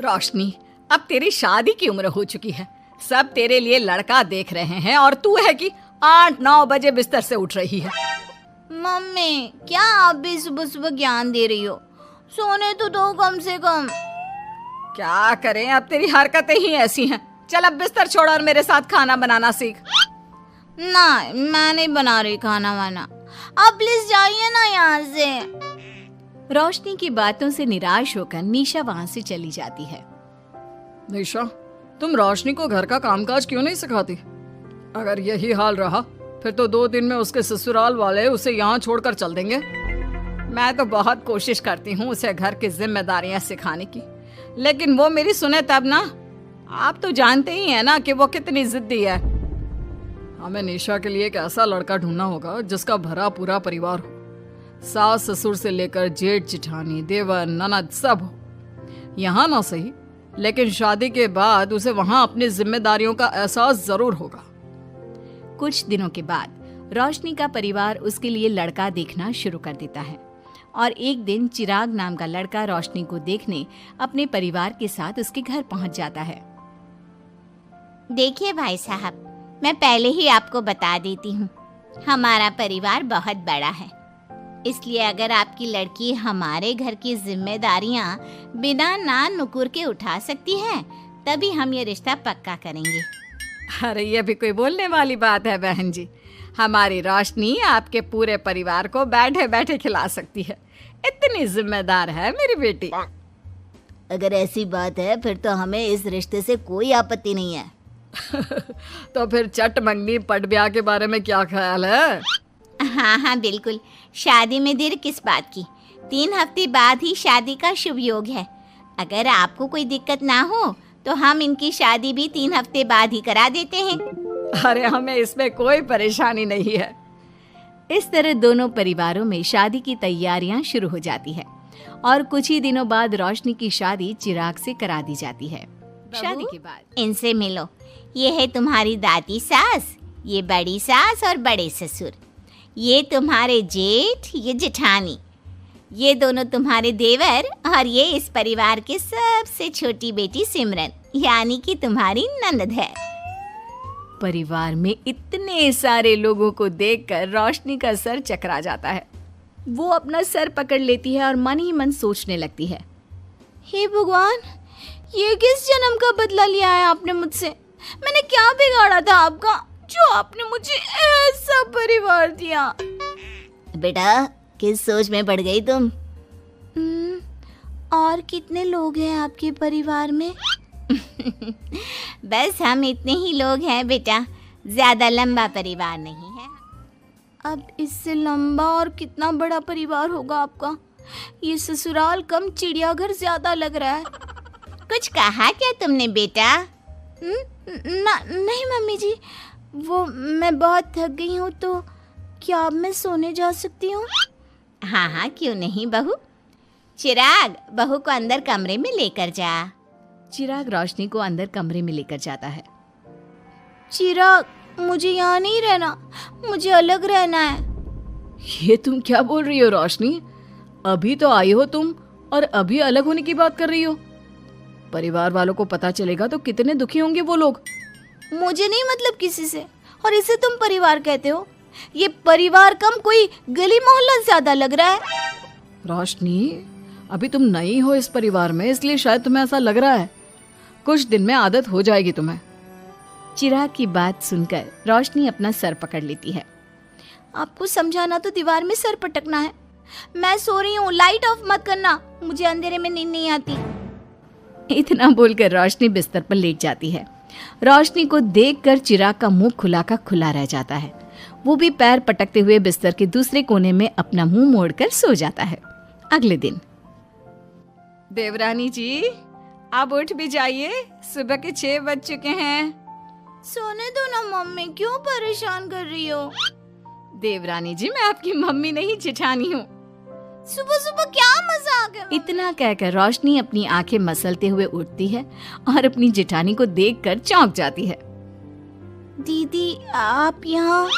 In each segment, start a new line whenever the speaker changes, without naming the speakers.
रोशनी, अब तेरी शादी की उम्र हो चुकी है। सब तेरे लिए लड़का देख रहे हैं और तू है कि 8-9 बजे बिस्तर से उठ रही है।
मम्मी, क्या आप भी सुबह सुबह ज्ञान दे रही हो? सोने तो दो कम से कम।
क्या करें, अब तेरी हरकतें ही ऐसी हैं। चल अब बिस्तर छोड़ और मेरे साथ खाना बनाना सीख।
ना, मैं नहीं बना रही खाना वाना। आप प्लीज जाइए ना यहाँ से।
रोशनी की बातों से निराश होकर निशा वहाँ से चली जाती है।
निशा, तुम रोशनी को घर का कामकाज क्यों नहीं सिखाती? अगर यही हाल रहा फिर तो 2 दिन में उसके ससुराल वाले उसे यहाँ छोड़कर चल देंगे। मैं तो बहुत कोशिश करती हूँ उसे घर की जिम्मेदारियां सिखाने की, लेकिन वो मेरी सुने तब ना। आप तो जानते ही हैं ना कि वो कितनी जिद्दी है। हमें निशा के लिए एक ऐसा लड़का ढूंढना होगा जिसका भरा पूरा परिवार हो। सास ससुर से लेकर जेठ जिठानी देवर ननद सब हो। यहाँ ना सही, लेकिन शादी के बाद उसे वहाँ अपनी जिम्मेदारियों का एहसास जरूर होगा।
कुछ दिनों के बाद रोशनी का परिवार उसके लिए लड़का देखना शुरू कर देता है और एक दिन चिराग नाम का लड़का रोशनी को देखने अपने परिवार के साथ उसके घर पहुंच जाता है।
देखिए भाई साहब, मैं पहले ही आपको बता देती हूँ, हमारा परिवार बहुत बड़ा है, इसलिए अगर आपकी लड़की हमारे घर की जिम्मेदारियाँ बिना नान नुकुर के उठा सकती है तभी हम ये रिश्ता पक्का करेंगे।
अरे ये भी कोई बोलने वाली बात है बहन जी। हमारी रोशनी आपके पूरे परिवार को बैठे बैठे खिला सकती है। इतनी जिम्मेदार है मेरी बेटी।
अगर ऐसी बात है फिर तो हमें इस रिश्ते से कोई आपत्ति नहीं है।
तो फिर चट मंगनी पट ब्याह के बारे में क्या ख्याल है?
हाँ बिल्कुल, शादी में देर किस बात की। 3 हफ्ते बाद ही शादी का शुभ योग है। अगर आपको कोई दिक्कत ना हो तो हम इनकी शादी भी 3 हफ्ते बाद ही करा देते हैं।
अरे हमें इसमें कोई परेशानी नहीं है।
इस तरह दोनों परिवारों में शादी की तैयारियां शुरू हो जाती है और कुछ ही दिनों बाद रोशनी की शादी चिराग से करा दी जाती है। शादी के बाद
इनसे मिलो, ये है तुम्हारी दादी सास, ये बड़ी सास और बड़े ससुर, ये तुम्हारे जेठ, ये जेठानी, ये दोनों तुम्हारे देवर और ये इस परिवार की सबसे छोटी बेटी सिमरन, यानी कि तुम्हारी ननद है।
परिवार में इतने सारे लोगों को देखकर रोशनी का सर चकरा जाता है। वो अपना सर पकड़ लेती है और मन ही मन सोचने लगती है,
हे भगवान, ये किस जन्म का बदला लिया है आपने मुझसे? मैंने क्या बिगाड़ा था आपका जो आपने मुझे ऐसा परिवार दिया? बेटा, किस सोच में पड़ गई तुम? और कितने लोग हैं आपके परिवार में? बस हम इतने ही लोग हैं बेटा, ज्यादा लंबा परिवार नहीं है। अब इससे लंबा और कितना बड़ा परिवार होगा आपका? ये ससुराल कम चिड़ियाघर ज्यादा लग रहा है। कुछ कहा क्या तुमने बेटा? नहीं मम्मी जी, वो मैं बहुत थक गई हूँ, तो क्या अब मैं सोने जा सकती हूँ? हाँ क्यों नहीं बहू। चिराग, बहू को अंदर कमरे में लेकर जा।
चिराग रोशनी को अंदर कमरे में लेकर जाता है।
चिराग, मुझे यहाँ नहीं रहना, मुझे अलग रहना है।
ये तुम क्या बोल रही हो रोशनी? अभी तो आई हो तुम और अभी अलग होने की बात कर रही हो। परिवार वालों को पता चलेगा तो कितने दुखी होंगे वो लोग।
मुझे नहीं मतलब किसी से, और इसे तुम परिवार कहते हो? ये परिवार कम कोई गली मोहल्ला ज्यादा लग रहा है।
रोशनी, अभी तुम नई हो इस परिवार में, इसलिए शायद तुम्हें ऐसा लग रहा है। कुछ दिन में आदत हो जाएगी तुम्हें।
चिराग की बात सुनकर रोशनी अपना सर पकड़ लेती है।
आपको समझाना तो दीवार में सर पटकना है। मैं सो रही हूँ, लाइट ऑफ मत करना, मुझे अंधेरे में नींद नहीं आती।
इतना बोलकर रोशनी बिस्तर पर लेट जाती है। रोशनी को देखकर चिराग का मुंह खुला का खुला रह जाता है। वो भी पैर पटकते हुए बिस्तर के दूसरे कोने में अपना मुंह मोड़कर सो जाता है। अगले दिन,
देवरानी जी, आप उठ भी जाइए, सुबह के 6 बज चुके हैं।
सोने दो ना मम्मी, क्यों परेशान कर रही हो?
देवरानी जी, मैं आपकी मम्मी नहीं जेठानी हूँ।
सुबह सुबह क्या मजाक है?
इतना कहकर रोशनी अपनी आंखें मसलते हुए उठती है और अपनी जेठानी को देखकर चौंक जाती है।
दीदी, आप यहाँ?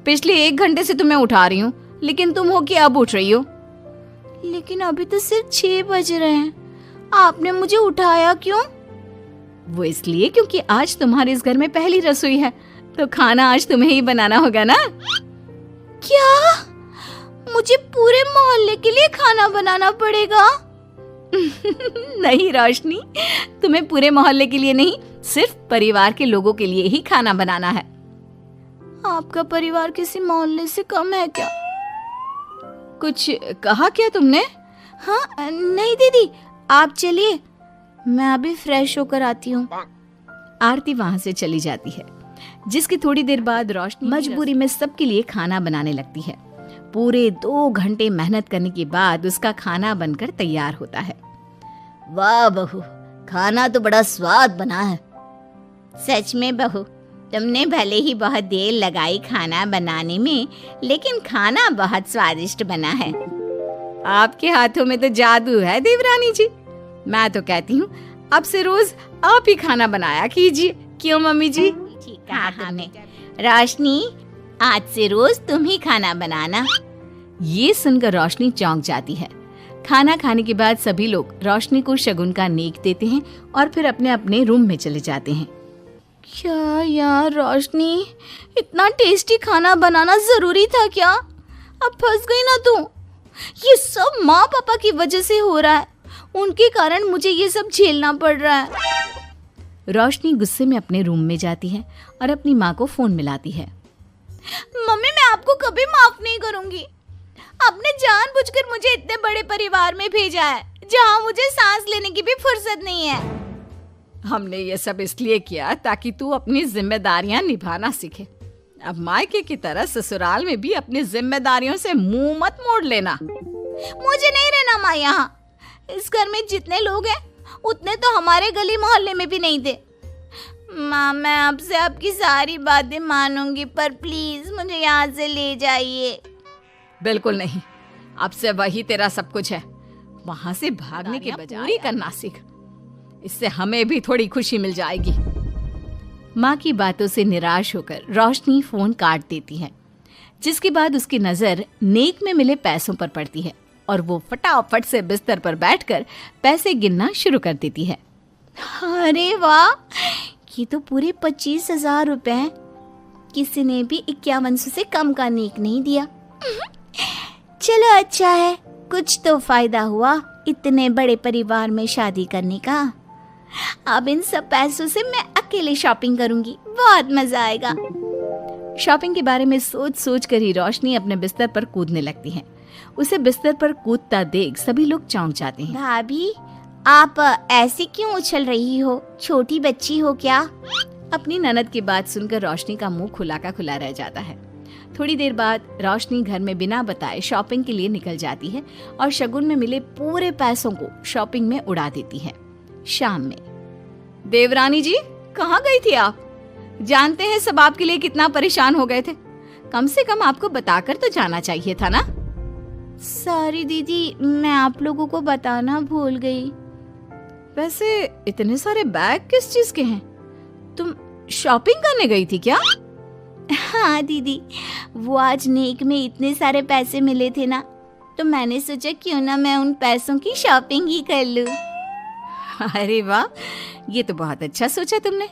पिछले 1 घंटे से तुम्हें उठा रही हूँ, लेकिन तुम हो कि अब उठ रही हो?
लेकिन अभी तो सिर्फ 6 बज रहे हैं। आपने मुझे उठाया क्यों?
वो इसलिए क्योंकि आज तुम्हारे इस घर में पहली रसोई है, तो खाना आज तुम्हें ही बनाना होगा ना।
क्या? मुझे पूरे मोहल्ले के लिए खाना बनाना पड़ेगा?
नहीं रोशनी, तुम्हें पूरे मोहल्ले के लिए नहीं, सिर्फ परिवार के लोगों के लिए ही खाना बनाना है।
आपका परिवार किसी मोहल्ले से कम है क्या?
कुछ कहा क्या तुमने?
हाँ नहीं दीदी, आप चलिए, मैं अभी फ्रेश होकर आती हूँ।
आरती वहां से चली जाती है, जिसकी थोड़ी देर बाद रोशनी मजबूरी में सबके लिए खाना बनाने लगती है। पूरे 2 घंटे मेहनत करने के बाद उसका खाना बनकर तैयार होता है।
वाह बहू, खाना तो बड़ा स्वाद बना है। सच में बहू, तुमने भले ही बहुत देर लगाई खाना बनाने में, लेकिन खाना बहुत स्वादिष्ट बना है।
आपके हाथों में तो जादू है देवरानी जी। मैं तो कहती हूँ अब से रोज आप ही खाना बनाया कीजिए। क्यों मम्मी जी?
ठीक कहा तुमने। रोशनी, आज से रोज तुम ही खाना बनाना।
ये सुनकर रोशनी चौंक जाती है। खाना खाने के बाद सभी लोग रोशनी को शगुन का नेक देते हैं और फिर अपने अपने रूम में चले जाते हैं।
क्या यार रोशनी, इतना टेस्टी खाना बनाना जरूरी था क्या? अब फंस गई ना तू। ये सब माँ पापा की वजह से हो रहा है, उनके कारण मुझे ये सब झेलना पड़ रहा है।
रोशनी गुस्से में अपने रूम में जाती है और अपनी माँ को फोन मिलाती है।
मम्मी, मैं आपको कभी माफ नहीं करूंगी। आपने जानबूझकर मुझे इतने बड़े परिवार में भेजा है, जहाँ मुझे सांस लेने की भी फुर्सत नहीं है।
हमने ये सब इसलिए किया ताकि तू अपनी जिम्मेदारियां निभाना सीखे। अब मायके की तरह ससुराल में भी अपनी जिम्मेदारियों से मुंह मत मोड़ लेना।
मुझे नहीं रहना माँ यहाँ। इस घर में जितने लोग हैं उतने तो हमारे गली मोहल्ले में भी नहीं थे। माँ, मैं आपसे आपकी सारी बातें मानूंगी, पर प्लीज मुझे यहाँ से ले जाइए।
बिल्कुल नहीं, अब से वही तेरा सब कुछ है। वहां से भागने के बजाय पूरी करना सीख, इससे हमें भी थोड़ी खुशी मिल जाएगी।
माँ की बातों से निराश होकर रोशनी फोन काट देती है, जिसके बाद उसकी नजर नेक में मिले पैसों पर पड़ती है और वो फटाफट से बिस्तर पर बैठकर पैसे गिनना शुरू कर देती है।
अरे वाह, ये तो पूरे 25,000 रुपए हैं। किसी ने भी 5100 से कम का नेक नहीं दिया। चलो अच्छा है, कुछ तो फायदा हुआ इतने बड़े परिवार में शादी करने का। अब इन सब पैसों से मैं अकेले शॉपिंग करूंगी, बहुत मजा आएगा।
शॉपिंग के बारे में सोच सोच कर ही रोशनी अपने बिस्तर पर कूदने लगती है। उसे बिस्तर पर कूदता देख सभी लोग चौंक जाते हैं।
भाभी, आप ऐसे क्यों उछल रही हो? छोटी बच्ची हो क्या?
अपनी ननद की बात सुनकर रोशनी का मुंह खुला का खुला रह जाता है। थोड़ी देर बाद रोशनी घर में बिना बताए शॉपिंग के लिए निकल जाती है और शगुन में मिले पूरे पैसों को शॉपिंग में उड़ा देती है। शाम में,
देवरानी जी, कहाँ गई थी आप? जानते हैं सब आपके लिए कितना परेशान हो गए थे। कम से कम आपको बताकर तो जाना चाहिए था ना।
सॉरी दीदी, मैं आप लोगों को बताना भूल गई।
वैसे इतने सारे बैग किस चीज के हैं? तुम शॉपिंग करने गई थी क्या?
हाँ दीदी, वो आज नेक में इतने सारे पैसे मिले थे ना, तो मैंने सोचा क्यों ना मैं उन पैसों की शॉपिंग ही कर लूं।
अरे वाह, ये तो बहुत अच्छा सोचा तुमने।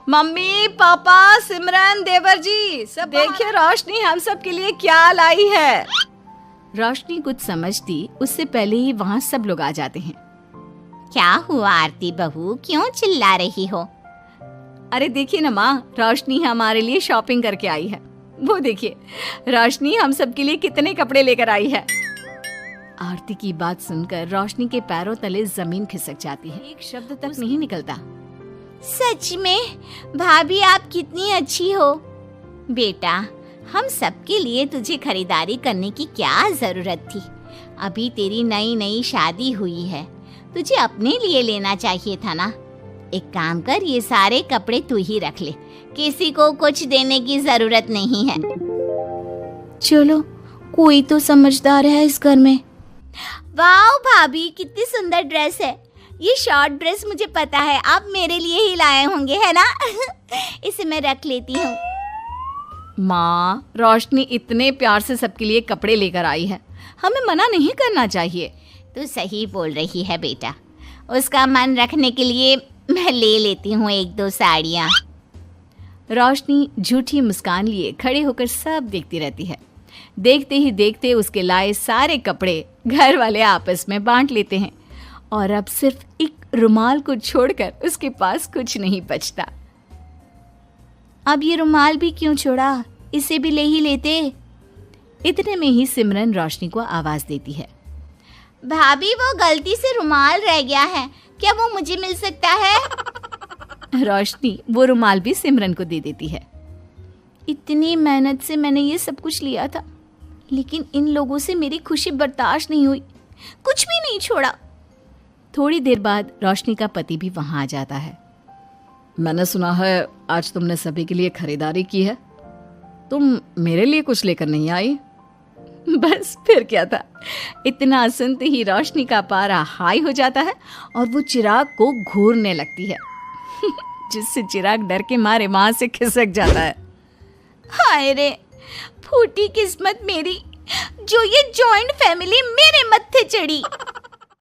मम्मी, पापा, सिमरन, देवर जी, सब देखिए रोशनी हम सब के लिए क्या लाई है।
रोशनी कुछ समझती उससे पहले ही वहाँ सब लोग आ जाते हैं।
क्या हुआ आरती बहू, क्यों चिल्ला रही हो?
अरे देखिए ना माँ, रोशनी हमारे लिए शॉपिंग करके आई है। वो देखिए, रोशनी हम सब के लिए कितने कपड़े लेकर आई है।
आरती की बात सुनकर रोशनी के पैरों तले जमीन खिसक जाती है। एक शब्द तक नहीं निकलता।
सच में भाभी, आप कितनी अच्छी हो। बेटा, हम सबके लिए तुझे खरीदारी करने की क्या जरूरत थी? अभी तेरी नई नई शादी हुई है, तुझे अपने लिए लेना चाहिए था ना। एक काम कर, ये सारे कपड़े तू ही रख ले, किसी को कुछ देने की जरूरत नहीं है। चलो, कोई तो समझदार है इस घर में। वाह भाभी, कितनी सुंदर ड्रेस है। ये शॉर्ट ड्रेस मुझे पता है आप मेरे लिए ही लाए होंगे, है ना? इसे मैं रख लेती हूँ।
माँ, रोशनी इतने प्यार से सबके लिए कपड़े लेकर आई है, हमें मना नहीं करना चाहिए।
तू सही बोल रही है बेटा, उसका मन रखने के लिए मैं ले लेती हूँ 1-2 साड़ियाँ।
रोशनी झूठी मुस्कान लिए खड़े होकर सब देखती रहती है। देखते ही देखते उसके लाए सारे कपड़े घर वाले आपस में बांट लेते हैं और अब सिर्फ एक रुमाल को छोड़कर उसके पास कुछ नहीं बचता।
अब ये रुमाल भी क्यों छोड़ा, इसे भी ले ही लेते।
इतने में ही सिमरन रोशनी को आवाज देती है।
भाभी, वो गलती से रुमाल रह गया है, क्या वो मुझे मिल सकता है?
रोशनी वो रुमाल भी सिमरन को दे देती है। इतनी मेहनत से मैंने ये सब कुछ लिया था, लेकिन इन लोगों से मेरी खुशी बर्दाश्त नहीं हुई, कुछ भी नहीं छोड़ा। थोड़ी देर बाद रोशनी का पति भी वहां आ जाता है।
मैंने सुना है आज तुमने सभी के लिए खरीदारी की है। तुम मेरे लिए कुछ लेकर नहीं आई?
बस फिर क्या था, इतना सुनते ही रोशनी का पारा हाई हो जाता है और वो चिराग को घूरने लगती है जिससे चिराग डर के मारे वहां से खिसक जाता है।
हाय रे, फूटी किस्मत मेरी, जो ये जॉइंट फैमिली मेरे मत्थे चढ़ी।